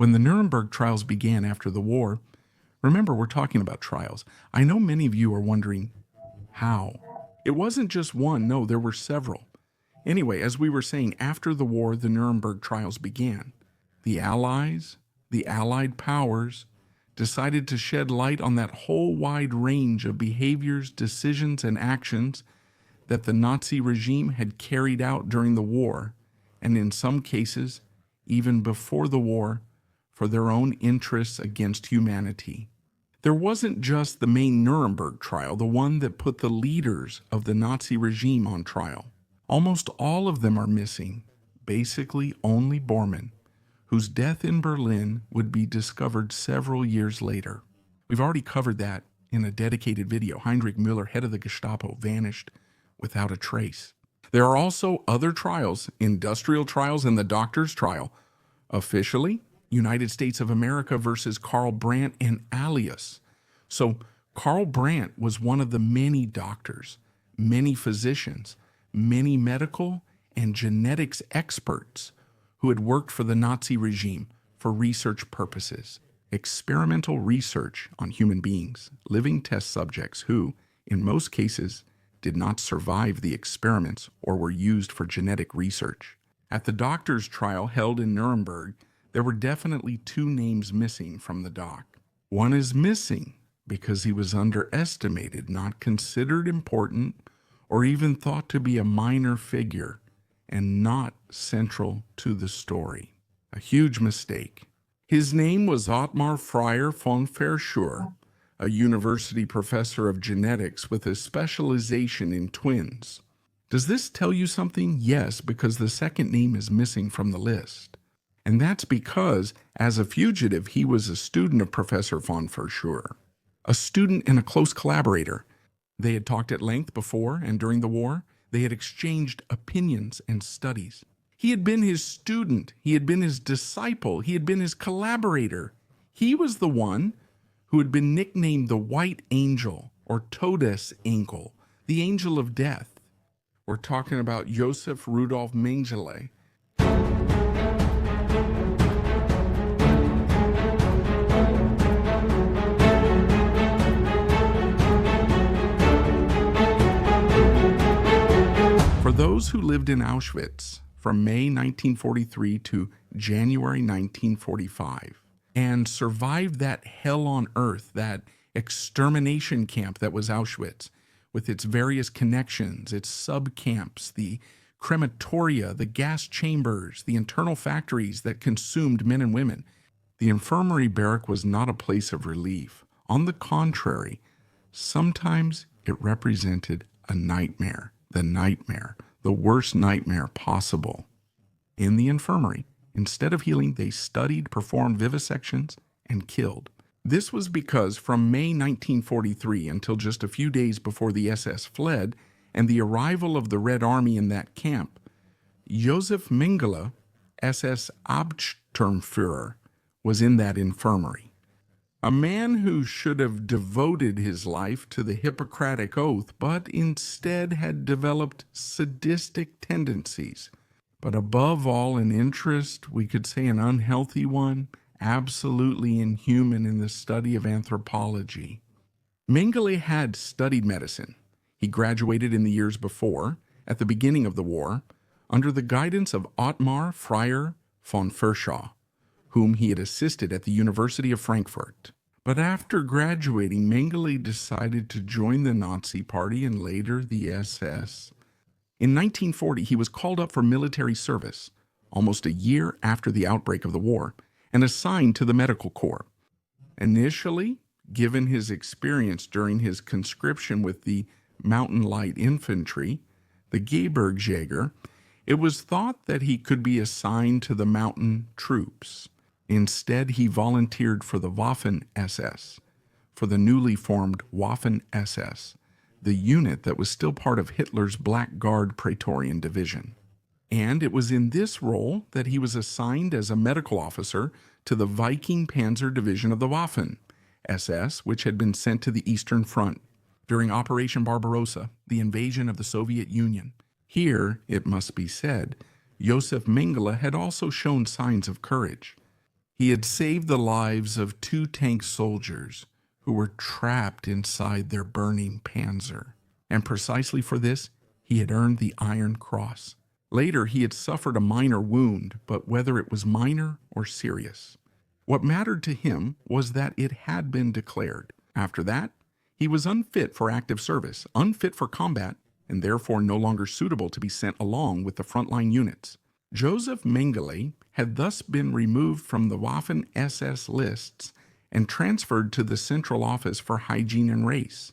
When the Nuremberg trials began after the war, remember, we're talking about trials. I know many of you are wondering, how? It wasn't just one, no, there were several. Anyway, as we were saying, after the war, the Nuremberg trials began. The Allies, the Allied powers, decided to shed light on that whole wide range of behaviors, decisions, and actions that the Nazi regime had carried out during the war, and in some cases, even before the war, for their own interests against humanity. There wasn't just the main Nuremberg trial, the one that put the leaders of the Nazi regime on trial. Almost all of them are missing, basically only Bormann, whose death in Berlin would be discovered several years later. We've already covered that in a dedicated video. Heinrich Müller, head of the Gestapo, vanished without a trace. There are also other trials, industrial trials and the doctor's trial. Officially, United States of America versus Karl Brandt and Alias. So Karl Brandt was one of the many doctors, many physicians, many medical and genetics experts who had worked for the Nazi regime for research purposes, experimental research on human beings, living test subjects who, in most cases, did not survive the experiments or were used for genetic research. At the doctor's trial held in Nuremberg, there were definitely two names missing from the doc. One is missing because he was underestimated, not considered important, or even thought to be a minor figure and not central to the story. A huge mistake. His name was Ottmar Freier von Verschuur, a university professor of genetics with a specialization in twins. Does this tell you something? Yes, because the second name is missing from the list. And that's because, as a fugitive, he was a student of Professor von Verschuur, a student and a close collaborator. They had talked at length before and during the war. They had exchanged opinions and studies. He had been his student. He had been his disciple. He had been his collaborator. He was the one who had been nicknamed the White Angel, or Todesengel, the Angel of Death. We're talking about Josef Rudolf Mengele. For those who lived in Auschwitz from May 1943 to January 1945 and survived that hell on earth, that extermination camp that was Auschwitz, with its various connections, its sub-camps, the crematoria, the gas chambers, the internal factories that consumed men and women, the infirmary barrack was not a place of relief. On the contrary, sometimes it represented a nightmare. The worst nightmare possible. In the infirmary, instead of healing, they studied, performed vivisections, and killed. This was because from May 1943 until just a few days before the SS fled and the arrival of the Red Army in that camp, Josef Mengele, SS Absturmführer, was in that infirmary. A man who should have devoted his life to the Hippocratic Oath, but instead had developed sadistic tendencies. But above all, an interest, we could say an unhealthy one, absolutely inhuman in the study of anthropology. Mengele had studied medicine. He graduated in the years before, at the beginning of the war, under the guidance of Ottmar Freier von Verschuur, whom he had assisted at the University of Frankfurt. But after graduating, Mengele decided to join the Nazi Party and later the SS. In 1940, he was called up for military service, almost a year after the outbreak of the war, and assigned to the medical corps. Initially, given his experience during his conscription with the Mountain Light Infantry, the Gebirgsjäger, it was thought that he could be assigned to the mountain troops. Instead, he volunteered for the Waffen-SS, for the newly formed Waffen-SS, the unit that was still part of Hitler's Black Guard Praetorian Division. And it was in this role that he was assigned as a medical officer to the Viking Panzer Division of the Waffen-SS, which had been sent to the Eastern Front during Operation Barbarossa, the invasion of the Soviet Union. Here, it must be said, Josef Mengele had also shown signs of courage. He had saved the lives of 2 tank soldiers who were trapped inside their burning Panzer. And precisely for this, he had earned the Iron Cross. Later, he had suffered a minor wound, but whether it was minor or serious, what mattered to him was that it had been declared. After that, he was unfit for active service, unfit for combat, and therefore no longer suitable to be sent along with the frontline units. Josef Mengele had thus been removed from the Waffen-SS lists and transferred to the Central Office for Hygiene and Race,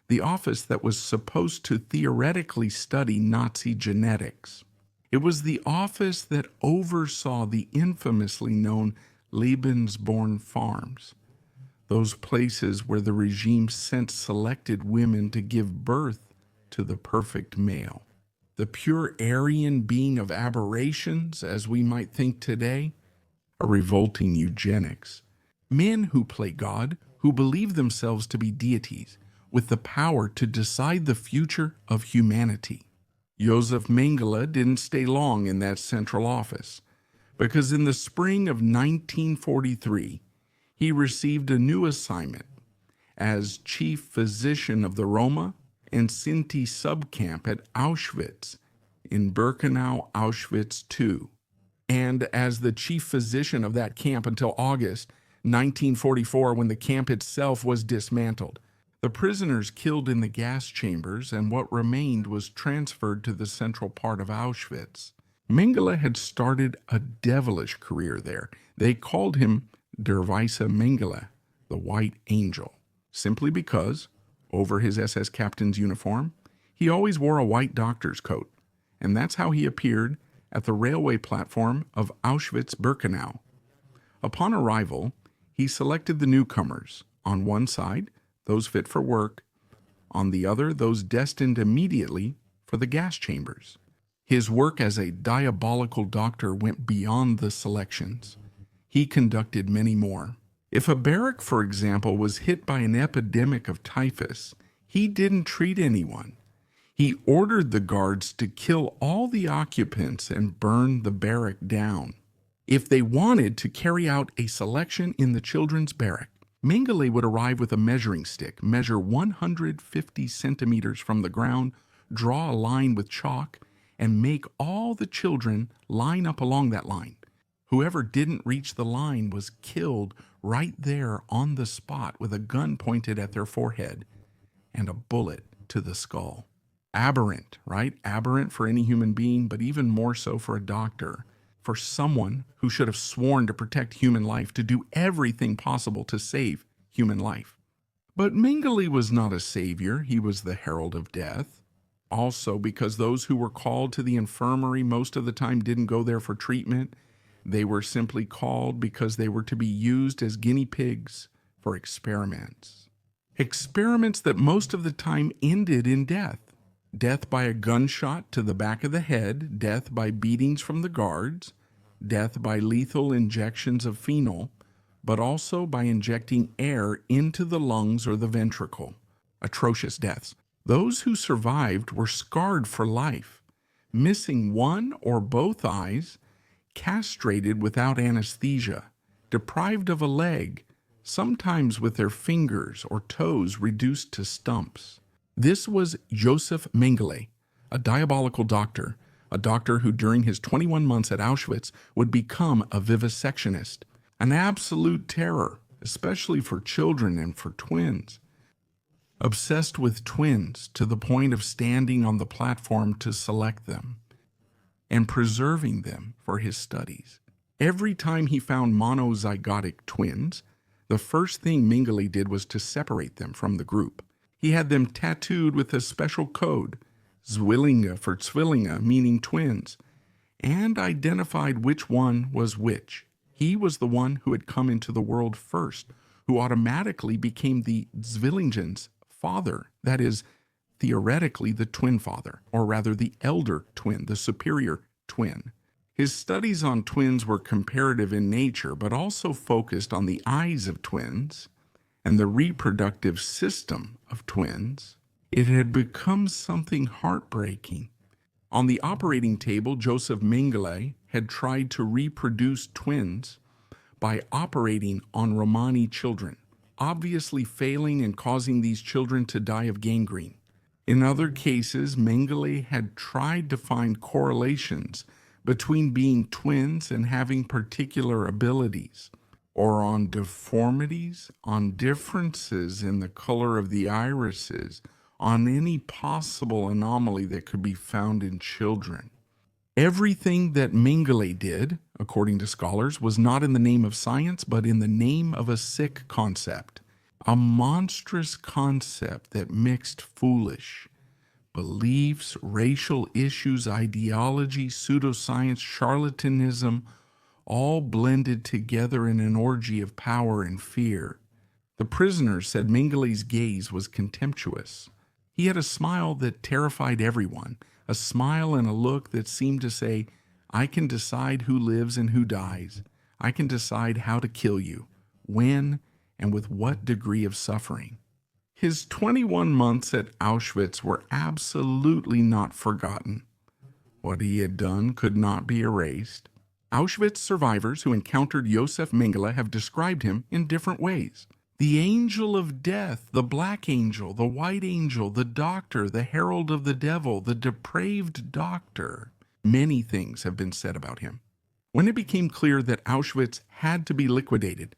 the office that was supposed to theoretically study Nazi genetics. It was the office that oversaw the infamously known Lebensborn farms, those places where the regime sent selected women to give birth to the perfect male. The pure Aryan being of aberrations, as we might think today, a revolting eugenics. Men who play God, who believe themselves to be deities, with the power to decide the future of humanity. Josef Mengele didn't stay long in that central office, because in the spring of 1943, he received a new assignment as chief physician of the Roma and Sinti subcamp at Auschwitz in Birkenau, Auschwitz II, and as the chief physician of that camp until August 1944, when the camp itself was dismantled. The prisoners killed in the gas chambers, and what remained was transferred to the central part of Auschwitz. Mengele had started a devilish career there. They called him Der Weiße Mengele, the White Angel, simply because, over his SS captain's uniform, he always wore a white doctor's coat, and that's how he appeared at the railway platform of Auschwitz-Birkenau. Upon arrival, he selected the newcomers. On one side, those fit for work, on the other, those destined immediately for the gas chambers. His work as a diabolical doctor went beyond the selections. He conducted many more. If a barrack, for example, was hit by an epidemic of typhus, he didn't treat anyone. He ordered the guards to kill all the occupants and burn the barrack down. If they wanted to carry out a selection in the children's barrack, Mengele would arrive with a measuring stick, measure 150 centimeters from the ground, draw a line with chalk, and make all the children line up along that line. Whoever didn't reach the line was killed right there on the spot with a gun pointed at their forehead and a bullet to the skull. Aberrant, right? Aberrant for any human being, but even more so for a doctor, for someone who should have sworn to protect human life, to do everything possible to save human life. But Mengele was not a savior. He was the herald of death. Also, because those who were called to the infirmary most of the time didn't go there for treatment. They were simply called because they were to be used as guinea pigs for experiments. Experiments that most of the time ended in death. Death by a gunshot to the back of the head, death by beatings from the guards, death by lethal injections of phenol, but also by injecting air into the lungs or the ventricle. Atrocious deaths. Those who survived were scarred for life, missing one or both eyes, castrated without anesthesia, deprived of a leg, sometimes with their fingers or toes reduced to stumps. This was Josef Mengele, a diabolical doctor, a doctor who during his 21 months at Auschwitz would become a vivisectionist, an absolute terror, especially for children and for twins. Obsessed with twins to the point of standing on the platform to select them and preserving them for his studies. Every time he found monozygotic twins, the first thing Mengele did was to separate them from the group. He had them tattooed with a special code, Zwillinge for Zwillinge, meaning twins, and identified which one was which. He was the one who had come into the world first, who automatically became the Zwillingen's father, that is, theoretically the twin father, or rather the elder twin, the superior twin. His studies on twins were comparative in nature, but also focused on the eyes of twins and the reproductive system of twins. It had become something heartbreaking. On the operating table, Josef Mengele had tried to reproduce twins, by operating on Romani children, obviously failing and causing these children to die of gangrene. In other cases, Mengele had tried to find correlations between being twins and having particular abilities, or on deformities, on differences in the color of the irises, on any possible anomaly that could be found in children. Everything that Mengele did, according to scholars, was not in the name of science, but in the name of a sick concept. A monstrous concept that mixed foolish beliefs, racial issues, ideology, pseudoscience, charlatanism, all blended together in an orgy of power and fear. The prisoners said Mengele's gaze was contemptuous. He had a smile that terrified everyone, a smile and a look that seemed to say, I can decide who lives and who dies. I can decide how to kill you, when, and with what degree of suffering. His 21 months at Auschwitz were absolutely not forgotten. What he had done could not be erased. Auschwitz survivors who encountered Josef Mengele have described him in different ways. The angel of death, the black angel, the white angel, the doctor, the herald of the devil, the depraved doctor. Many things have been said about him. When it became clear that Auschwitz had to be liquidated,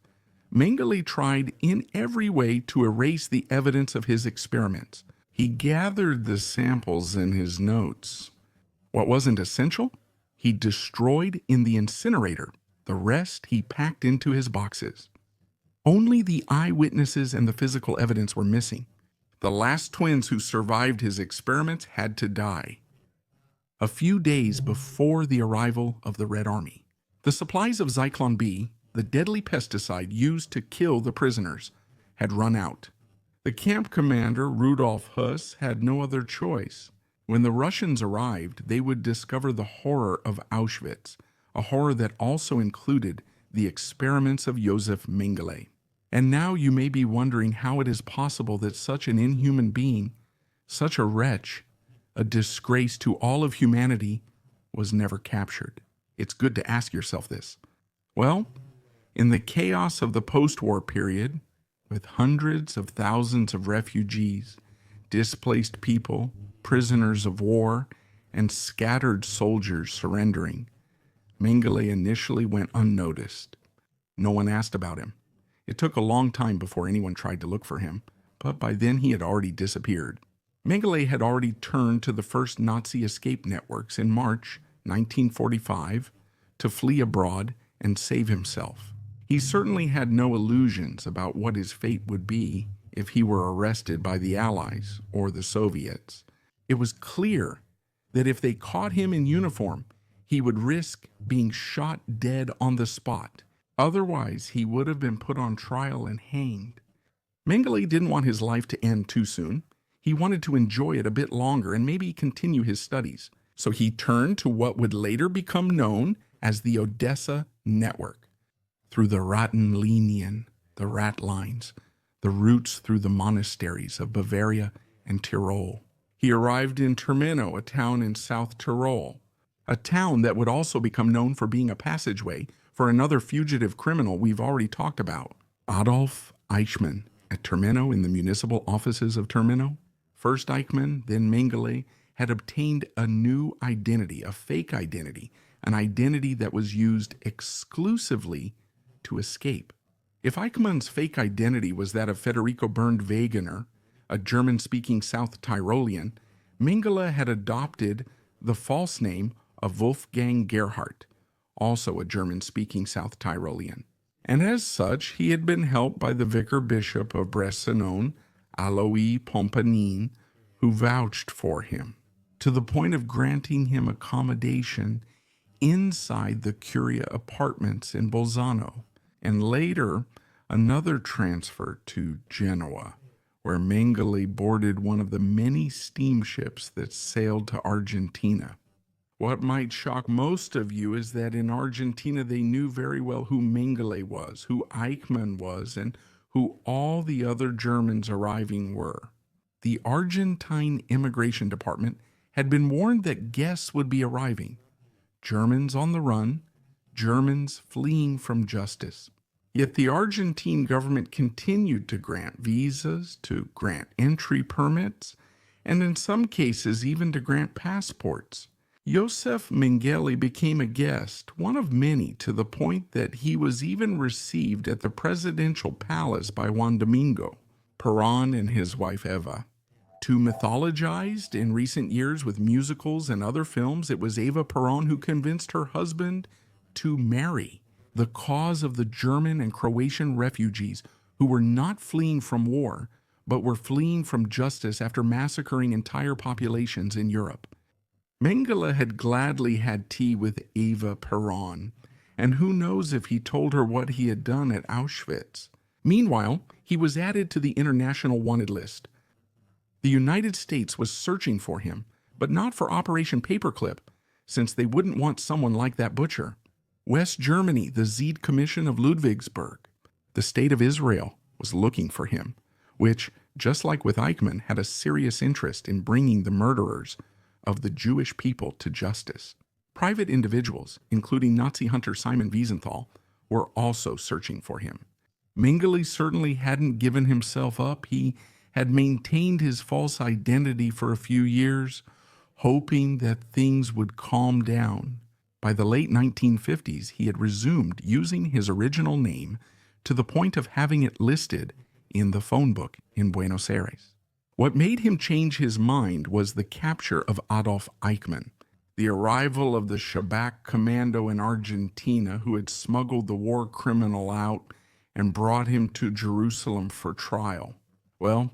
Mengele tried in every way to erase the evidence of his experiments. He gathered the samples in his notes. What wasn't essential, he destroyed in the incinerator. The rest he packed into his boxes. Only the eyewitnesses and the physical evidence were missing. The last twins who survived his experiments had to die a few days before the arrival of the Red Army. The supplies of Zyklon B, the deadly pesticide used to kill the prisoners, had run out. The camp commander, Rudolf Huss, had no other choice. When the Russians arrived, they would discover the horror of Auschwitz, a horror that also included the experiments of Josef Mengele. And now you may be wondering how it is possible that such an inhuman being, such a wretch, a disgrace to all of humanity, was never captured. It's good to ask yourself this. Well, in the chaos of the post-war period, with hundreds of thousands of refugees, displaced people, prisoners of war, and scattered soldiers surrendering, Mengele initially went unnoticed. No one asked about him. It took a long time before anyone tried to look for him, but by then he had already disappeared. Mengele had already turned to the first Nazi escape networks in March 1945 to flee abroad and save himself. He certainly had no illusions about what his fate would be if he were arrested by the Allies or the Soviets. It was clear that if they caught him in uniform, he would risk being shot dead on the spot. Otherwise, he would have been put on trial and hanged. Mengele didn't want his life to end too soon. He wanted to enjoy it a bit longer and maybe continue his studies. So he turned to what would later become known as the Odessa Network. Through the Rattenlinien, the rat lines, the routes through the monasteries of Bavaria and Tyrol. He arrived in Termino, a town in South Tyrol, a town that would also become known for being a passageway for another fugitive criminal we've already talked about, Adolf Eichmann, at Termino in the municipal offices of Termino. First Eichmann, then Mengele, had obtained a new identity, a fake identity, an identity that was used exclusively to escape. If Eichmann's fake identity was that of Federico Bernd Wegener, a German-speaking South Tyrolean, Mengele had adopted the false name of Wolfgang Gerhardt, also a German-speaking South Tyrolean. And as such, he had been helped by the vicar bishop of Bressanone, Alois Pompanin, who vouched for him, to the point of granting him accommodation inside the Curia apartments in Bolzano, and later another transfer to Genoa, where Mengele boarded one of the many steamships that sailed to Argentina. What might shock most of you is that in Argentina they knew very well who Mengele was, who Eichmann was, and who all the other Germans arriving were. The Argentine Immigration Department had been warned that guests would be arriving. Germans on the run, Germans fleeing from justice. Yet the Argentine government continued to grant visas, to grant entry permits, and in some cases even to grant passports. Josef Mengele became a guest, one of many, to the point that he was even received at the presidential palace by Juan Domingo, Perón and his wife Eva. Too mythologized in recent years with musicals and other films, it was Eva Perón who convinced her husband to marry the cause of the German and Croatian refugees who were not fleeing from war, but were fleeing from justice after massacring entire populations in Europe. Mengele had gladly had tea with Eva Perón, and who knows if he told her what he had done at Auschwitz. Meanwhile, he was added to the international wanted list. The United States was searching for him, but not for Operation Paperclip, since they wouldn't want someone like that butcher. West Germany, the Zied Commission of Ludwigsburg, the State of Israel, was looking for him, which, just like with Eichmann, had a serious interest in bringing the murderers of the Jewish people to justice. Private individuals, including Nazi hunter Simon Wiesenthal, were also searching for him. Mengele certainly hadn't given himself up. He had maintained his false identity for a few years, hoping that things would calm down. By the late 1950s, he had resumed using his original name to the point of having it listed in the phone book in Buenos Aires. What made him change his mind was the capture of Adolf Eichmann, the arrival of the Shabak commando in Argentina who had smuggled the war criminal out and brought him to Jerusalem for trial. Well,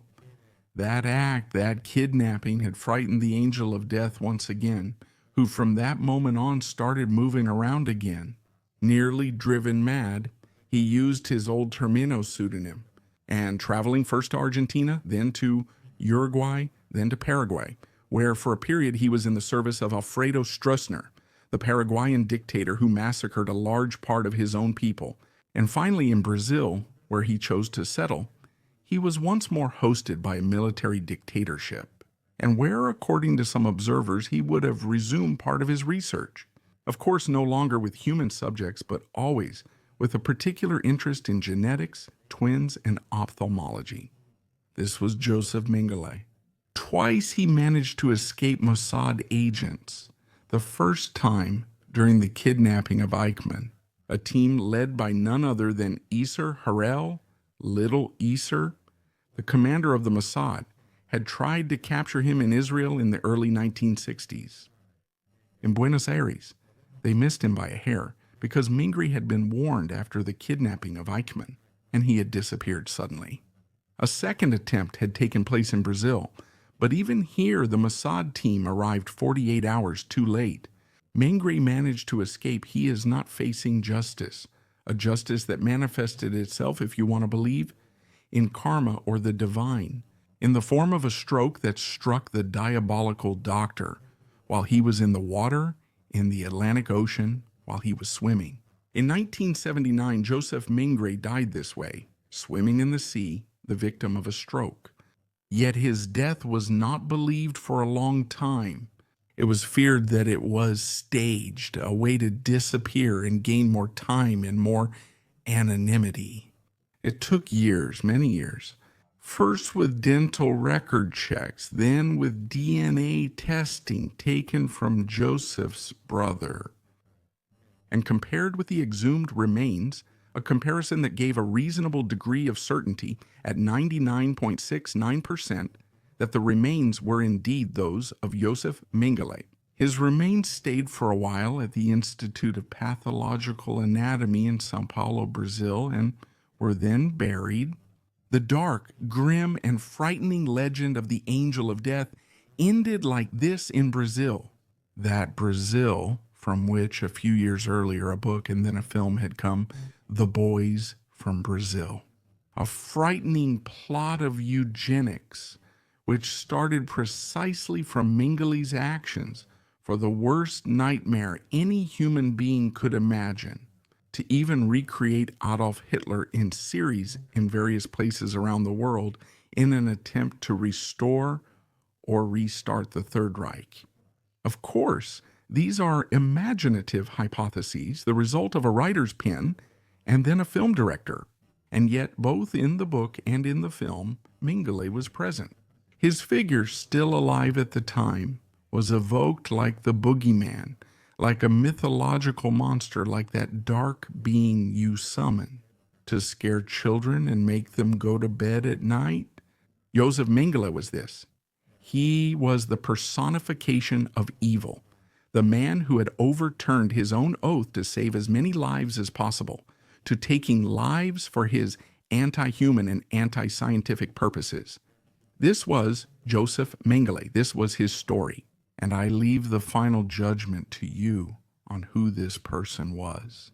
that kidnapping had frightened the angel of death once again, who from that moment on started moving around again. Nearly driven mad, he used his old Termino pseudonym, and traveling first to Argentina, then to Uruguay, then to Paraguay, where for a period he was in the service of Alfredo Stroessner, the Paraguayan dictator who massacred a large part of his own people, and finally in Brazil, where he chose to settle, he was once more hosted by a military dictatorship, and where, according to some observers, he would have resumed part of his research. Of course, no longer with human subjects, but always with a particular interest in genetics, twins, and ophthalmology. This was Josef Mengele. Twice he managed to escape Mossad agents. The first time during the kidnapping of Eichmann, a team led by none other than Isser Harel, Little Isser, the commander of the Mossad, had tried to capture him in Israel in the early 1960s. In Buenos Aires, they missed him by a hair because Mengele had been warned after the kidnapping of Eichmann, and he had disappeared suddenly. A second attempt had taken place in Brazil, but even here the Mossad team arrived 48 hours too late. Mengele managed to escape. He is not facing justice, a justice that manifested itself, if you want to believe, in karma or the divine, in the form of a stroke that struck the diabolical doctor while he was in the water in the Atlantic Ocean while he was swimming. In 1979, Josef Mengele died this way, swimming in the sea, the victim of a stroke. Yet his death was not believed for a long time. It was feared that it was staged, a way to disappear and gain more time and more anonymity. It took years, many years, first with dental record checks, then with DNA testing taken from Joseph's brother. And compared with the exhumed remains, a comparison that gave a reasonable degree of certainty at 99.69% that the remains were indeed those of Josef Mengele. His remains stayed for a while at the Institute of Pathological Anatomy in São Paulo, Brazil, and were then buried. The dark, grim, and frightening legend of the Angel of Death ended like this in Brazil. That Brazil from which a few years earlier a book and then a film had come, The Boys from Brazil. A frightening plot of eugenics, which started precisely from Mengele's actions for the worst nightmare any human being could imagine, to even recreate Adolf Hitler in series in various places around the world in an attempt to restore or restart the Third Reich. Of course, These are imaginative hypotheses, the result of a writer's pen and then a film director. And yet, both in the book and in the film, Mengele was present. His figure, still alive at the time, was evoked like the boogeyman, like a mythological monster, like that dark being you summon to scare children and make them go to bed at night. Josef Mengele was this. He was the personification of evil, the man who had overturned his own oath to save as many lives as possible, to taking lives for his anti-human and anti-scientific purposes. This was Josef Mengele. This was his story. And I leave the final judgment to you on who this person was.